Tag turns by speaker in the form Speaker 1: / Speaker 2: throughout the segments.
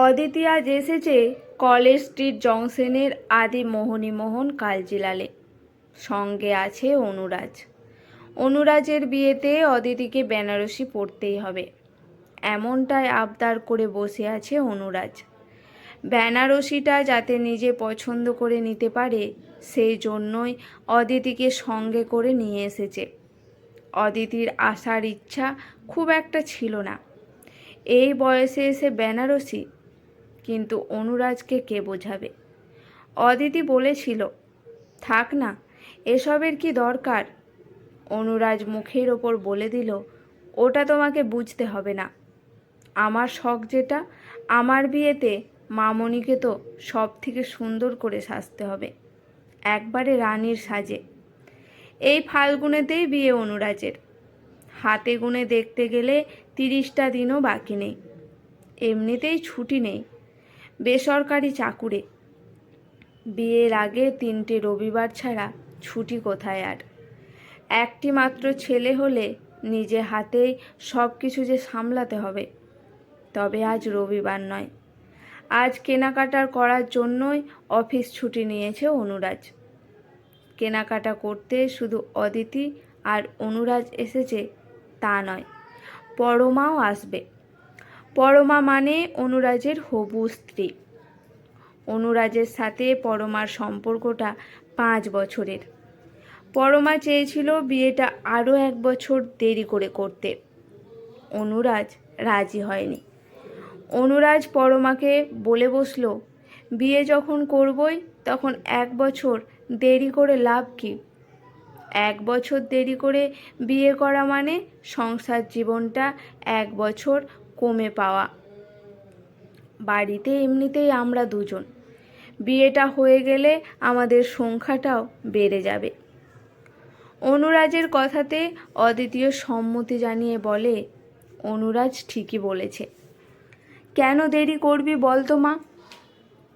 Speaker 1: অদিতি আজ এসেছে college street জংশনের আদি মোহনীমোহন কালজিলালে। সঙ্গে আছে অনুরাজ। অনুরাজের বিয়েতে অদিতিকে বেনারসি পরতেই হবে, এমনটাই আবদার করে বসে আছে অনুরাজ। বেনারসিটা যাতে নিজে পছন্দ করে নিতে পারে সেই জন্যই অদিতিকে সঙ্গে করে নিয়ে এসেছে। অদিতির আসার ইচ্ছা খুব একটা ছিল না এই বয়সে এসে বেনারসি, কিন্তু অনুরাজকে কে বোঝাবে। অদিতি বলেছিল, থাক না, এসবের কি দরকার। অনুরাজ মুখের ওপর বলে দিল, ওটা তোমাকে বুঝতে হবে না। আমার শখ যেটা, আমার বিয়েতে মামনিকে তো সব থেকে সুন্দর করে সাজতে হবে, একবারে রানীর সাজে। এই ফাল্গুনেতেই বিয়ে অনুরাজের। হাতে গুনে দেখতে গেলে 30টা দিনও বাকি নেই। এমনিতেই ছুটি নেই, বেসরকারি চাকুরে। বিয়ের আগে 3টে রবিবার ছাড়া ছুটি কোথায় আর। একটি মাত্র ছেলে হলে নিজে হাতেই সব কিছু যে সামলাতে হবে। তবে আজ রবিবার নয়, আজ কেনাকাটার করার জন্যই অফিস ছুটি নিয়েছে অনুরাজ। কেনাকাটা করতে শুধু অদিতি আর অনুরাজ এসেছে তা নয়, পরমাও আসবে। পরমা মানে অনুরাজের হবু স্ত্রী। অনুরাজের সাথে পরমার সম্পর্কটা 5 বছরের। পরমা চেয়েছিল বিয়েটা আরও 1 বছর দেরি করে করতে। অনুরাজ রাজি হয়নি। অনুরাজ পরমাকে বলে বসলো, বিয়ে যখন করবই তখন 1 বছর দেরি করে লাভ কি। 1 বছর দেরি করে বিয়ে করা মানে সংসার জীবনটা 1 বছর কমে পাওয়া। বাড়িতে এমনিতেই আমরা দুজন, বিয়েটা হয়ে গেলে আমাদের সংখ্যাটাও বেড়ে যাবে। অনুরাজের কথাতে অদ্বিতীয় সম্মতি জানিয়ে বলে, অনুরাজ ঠিকই বলেছে, কেন দেরি করবি বলতো মা।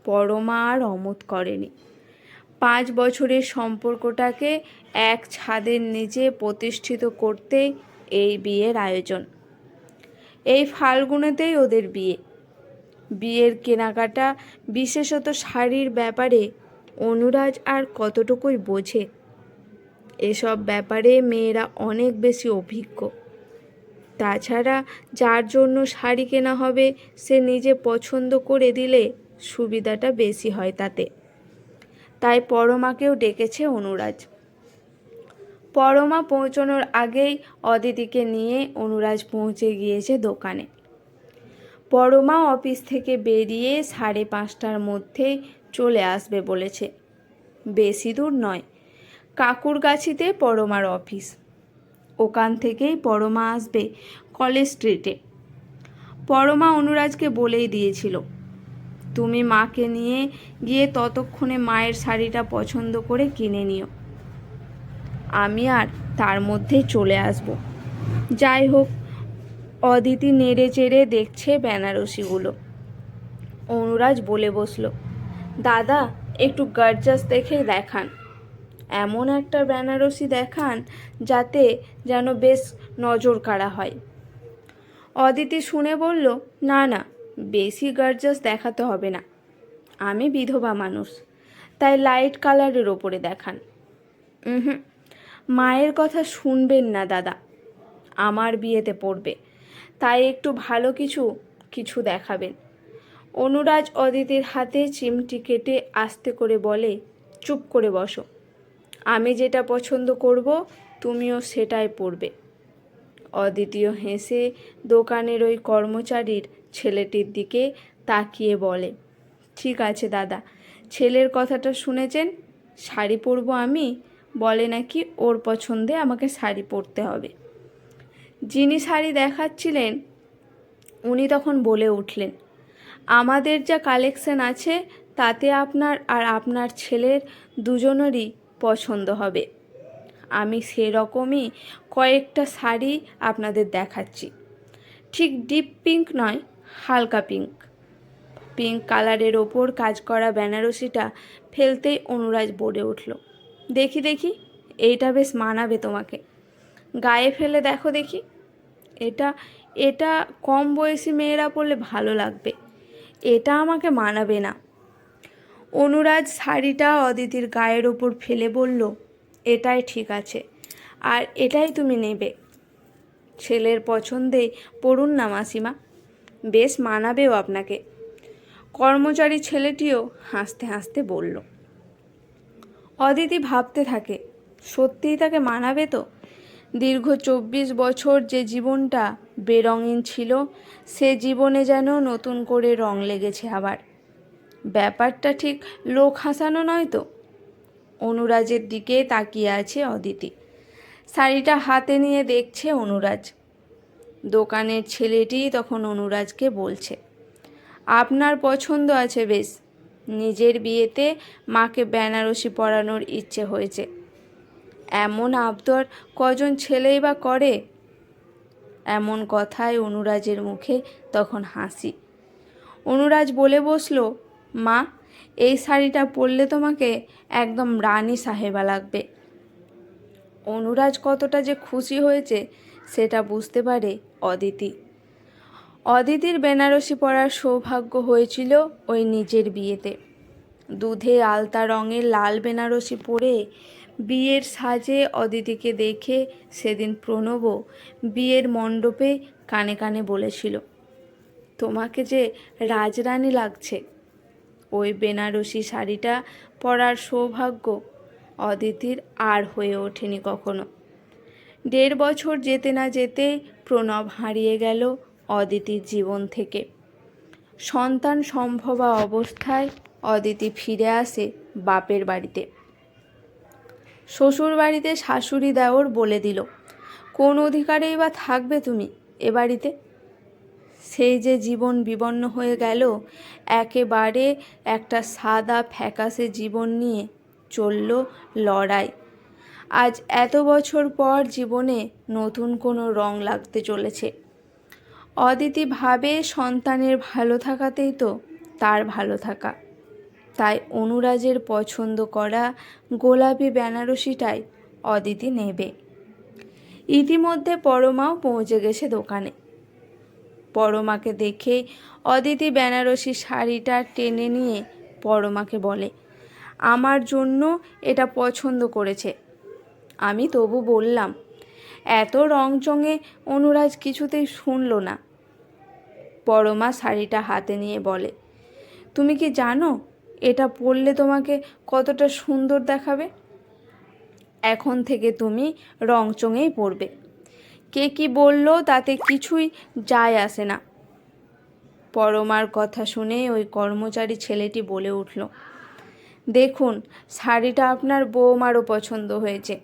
Speaker 1: পরমা আর অমত করেনি। 5 বছরের সম্পর্কটাকে এক ছাদের নিচে প্রতিষ্ঠিত করতে এই বিয়ের আয়োজন। এই ফাল্গুনেতেই ওদের বিয়ে। বিয়ের কেনাকাটা, বিশেষত শাড়ির ব্যাপারে অনুরাজ আর কতটুকুই বোঝে। এসব ব্যাপারে মেয়েরা অনেক বেশি অভিজ্ঞ। তাছাড়া যার জন্য শাড়ি কেনা হবে সে নিজে পছন্দ করে দিলে সুবিধাটা বেশি হয় তাতে। তাই পরমাকেও ডেকেছে অনুরাজ। পরমা পৌঁছানোর আগেই অদিতিকে নিয়ে অনুরাজ পৌঁছে গিয়েছে দোকানে। পরমা অফিস থেকে বেরিয়ে 5:30টার মধ্যে চলে আসবে বলেছে। বেশি দূর নয়, কাকুরগাছিতে পরমার অফিস। ওখান থেকেই পরমা আসবে কলেজ স্ট্রিটে। পরমা অনুরাজকে বলেই দিয়েছিল, তুমি মাকে নিয়ে গিয়ে ততক্ষণে মায়ের শাড়িটা পছন্দ করে কিনে নিও, আমি আর তার মধ্যেই চলে আসব। যাই হোক, অদিতি নেড়ে চেড়ে দেখছে বেনারসিগুলো। অনুরাজ বলে বসলো, দাদা একটু গর্জাস দেখে দেখান, এমন একটা বেনারসি দেখান যাতে যেন বেশ নজর কাড়া হয়। অদিতি শুনে বলল, না না, বেশি গর্জাস দেখাতে হবে না, আমি বিধবা মানুষ, তাই লাইট কালারের ওপরে দেখান। মায়ের কথা শুনবেন না দাদা, আমার বিয়েতে পড়বে, তাই একটু ভালো কিছু কিছু দেখাবেন। অনুরাজ অদিতির হাতে চিমটি কেটে আস্তে করে বলে, চুপ করে বসো, আমি যেটা পছন্দ করব তুমিও সেটাই পরবে। অদ্বিতীয় হেসে দোকানের ওই কর্মচারীর ছেলেটির দিকে তাকিয়ে বলে, ঠিক আছে দাদা, ছেলের কথাটা শুনেছেন, শাড়ি পরবো আমি, বলে নাকি ওর পছন্দে আমাকে শাড়ি পরতে হবে। যিনি শাড়ি দেখাচ্ছিলেন উনি তখন বলে উঠলেন, আমাদের যা কালেকশন আছে তাতে আপনার আর আপনার ছেলের দুজনেরই পছন্দ হবে। আমি সেরকমই কয়েকটা শাড়ি আপনাদের দেখাচ্ছি। ঠিক ডিপ পিঙ্ক নয়, হালকা পিঙ্ক। পিঙ্ক কালারের ওপর কাজ করা বেনারসিটা ফেলতেই অনুরাজ বলে উঠল, দেখি দেখি, এইটা বেশ মানাবে তোমাকে, গায়ে ফেলে দেখো দেখি, এটা এটা কম বয়সী মেয়েরা পরলে ভালো লাগবে, এটা আমাকে মানাবে না। অনুরাজ শাড়িটা অদিতির গায়ের ওপর ফেলে বলল, এটাই ঠিক আছে, আর এটাই তুমি নেবে। ছেলের পছন্দে পড়ুন না মাসিমা, বেশ মানাবেও আপনাকে। কর্মচারী ছেলেটিও হাসতে হাসতে বলল। অদিতি ভাবতে থাকে, সত্যিই তাকে মানাবে তো? দীর্ঘ 24 বছর যে জীবনটা বেরঙিন ছিল, সে জীবনে যেন নতুন করে রং লেগেছে আবার। ব্যাপারটা ঠিক লোক হাসানো নয় তো? অনুরাজের দিকে তাকিয়ে আছে অদিতি। শাড়িটা হাতে নিয়ে দেখছে অনুরাজ। দোকানের ছেলেটি তখন অনুরাজকে বলছে, আপনার পছন্দ আছে বেশ, নিজের বিয়েতে মাকে বেনারসি পরানোর ইচ্ছে হয়েছে। এমন আবদার কজন ছেলেই বা করে? এমন কথায় অনুরাজের মুখে তখন হাসি। অনুরাজ বলে বসলো, মা, এই শাড়িটা পরলে তোমাকে একদম রানী সাহেবা লাগবে। অনুরাজ কতটা যে খুশি হয়েছে সেটা বুঝতে পারে অদিতি। অদিতির বেনারসি পরার সৌভাগ্য হয়েছিল ওই নিজের বিয়েতে। দুধে আলতা রঙের লাল বেনারসি পরে বিয়ের সাজে অদিতিকে দেখে সেদিন প্রণবও বিয়ের মণ্ডপে কানে কানে বলেছিল, তোমাকে যে রাজরানী লাগছে। ওই বেনারসি শাড়িটা পরার সৌভাগ্য অদিতির আর হয়ে ওঠেনি কখনো। 1.5 বছর যেতে না যেতেই প্রণব হারিয়ে গেল অদিতির জীবন থেকে। সন্তান সম্ভবা অবস্থায় অদিতি ফিরে আসে বাপের বাড়িতে। শ্বশুর বাড়িতে শাশুড়ি দেওর বলে দিল, কোন অধিকারেই বা থাকবে তুমি এ বাড়িতে? সেই যে জীবন বিবন্ন হয়ে গেল, একেবারে একটা সাদা ফ্যাকাশে জীবন নিয়ে চলল লড়াই। আজ এত বছর পর জীবনে নতুন কোনো রং লাগতে চলেছে। অদিতি ভাবে সন্তানের ভালো থাকাতেই তো তার ভালো থাকা। তাই অনুরাজের পছন্দ করা গোলাপি বেনারসিটাই অদিতি নেবে। ইতিমধ্যে পরমাও পৌঁছে গেছে দোকানে। পরমাকে দেখে অদিতি বেনারসি শাড়িটা টেনে নিয়ে পরমাকে বলে, আমার জন্য এটা পছন্দ করেছে। আমি তবু বললাম, এত রংচঙে অনুরাজ কিছুতেই শুনল না। পরমা শাড়িটা হাতে নিয়ে বলে, তুমি কি জানো এটা পরলে তোমাকে কতটা সুন্দর দেখাবে? এখন থেকে তুমি রংচঙেই পরবে। কে কি বললো তাতে কিছুই যায় আসে না। পরমার কথা শুনে ওই কর্মচারী ছেলেটি বলে উঠল, দেখুন, শাড়িটা আপনার বৌমারও পছন্দ হয়েছে।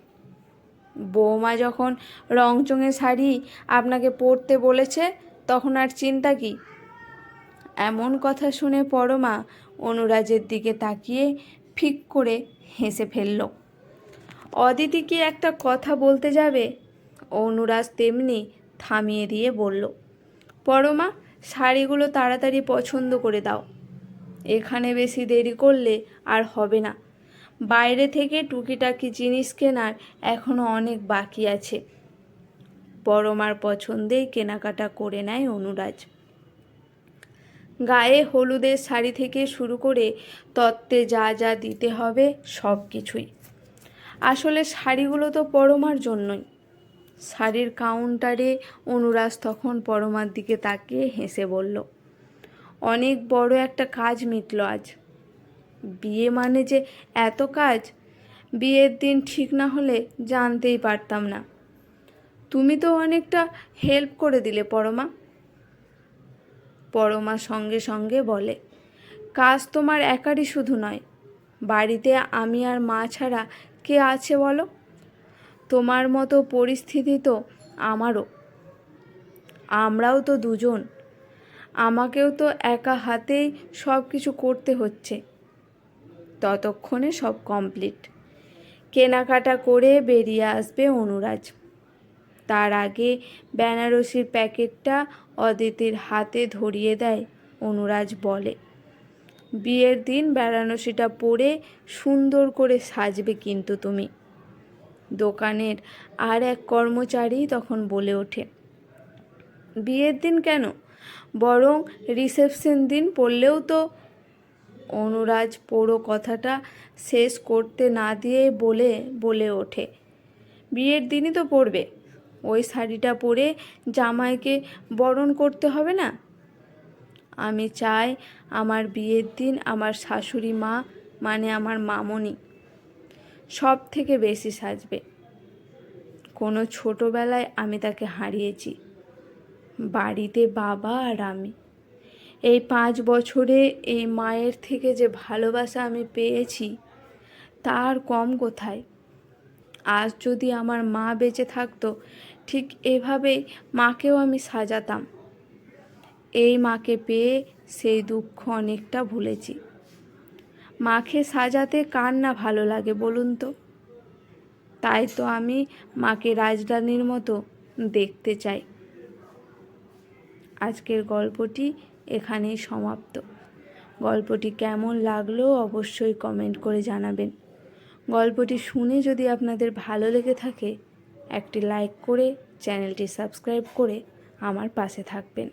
Speaker 1: বৌমা যখন রংচঙে শাড়ি আপনাকে পরতে বলেছে তখন আর চিন্তা কি? এমন কথা শুনে পরমা অনুরাজের দিকে তাকিয়ে ফিক করে হেসে ফেলল। অদিতি কি একটা কথা বলতে যাবে, অনুরাজ তেমনি থামিয়ে দিয়ে বলল, পরমা, শাড়িগুলো তাড়াতাড়ি পছন্দ করে দাও। এখানে বেশি দেরি করলে আর হবে না। বাইরে থেকে টুকিটাকি জিনিস কেনার এখনও অনেক বাকি আছে। পরমার পছন্দেই কেনাকাটা করে নেয় অনুরাজ। গায়ে হলুদের শাড়ি থেকে শুরু করে তত্ত্বে যা যা দিতে হবে সব কিছুই। আসলে শাড়িগুলো তো পরমার জন্যই। শাড়ির কাউন্টারে অনুরাজ তখন পরমার দিকে তাকিয়ে হেসে বলল, অনেক বড় একটা কাজ মিটল আজ। বিয়ে মানে যে এত কাজ, বিয়ের দিন ঠিক না হলে জানতেই পারতাম না। তুমি তো অনেকটা হেল্প করে দিলে পরমা। পরমা সঙ্গে সঙ্গে বলে, কাজ তোমার একারই শুধু নয়, বাড়িতে আমি আর মা ছাড়া কে আছে বলো? তোমার মতো পরিস্থিতি তো আমারও। আমরাও তো দুজন। আমাকেও তো একা হাতেই সব কিছু করতে হচ্ছে। ততক্ষণে সব কমপ্লিট। কেনাকাটা করে বেরিয়ে আসবে অনুরাজ। তার আগে বেনারসির প্যাকেটটা অদিতির হাতে ধরিয়ে দেয় অনুরাজ, বলে, বিয়ের দিন বেনারসিটা পরে সুন্দর করে সাজবে কিন্তু তুমি। দোকানের আর এক কর্মচারী তখন বলে ওঠে, বিয়ের দিন কেন, বরং রিসেপশন দিন পড়লেও তো। অনুরাজ পুরো কথাটা শেষ করতে না দিয়ে বলে ওঠে, বিয়ের দিনই তো পরবে, ওই শাড়িটা পরে জামাইকে বরণ করতে হবে না? আমি চাই আমার বিয়ের দিন আমার শাশুড়ি মা মানে আমার মামনি সব থেকে বেশি সাজবে। কোনো ছোটোবেলায় আমি তাকে হারিয়েছি, বাড়িতে বাবা আর আমি। এই 5 বছরে এই মায়ের থেকে যে ভালোবাসা আমি পেয়েছি তার কম কোথায়। আজ যদি আমার মা বেঁচে থাকতো, ঠিক এভাবেই মাকেও আমি সাজাতাম। এই মাকে পেয়ে সেই দুঃখ অনেকটা ভুলেছি। মাকে সাজাতে কার না ভালো লাগে বলুন তো? তাই তো আমি মাকে রাজরানীর মতো দেখতে চাই। আজকের গল্পটি এখানেই সমাপ্ত। গল্পটি কেমন লাগলো অবশ্যই কমেন্ট করে জানাবেন। গল্পটি শুনে যদি আপনাদের ভালো লেগে থাকে, একটি লাইক করে চ্যানেলটি সাবস্ক্রাইব করে আমার পাশে থাকবেন।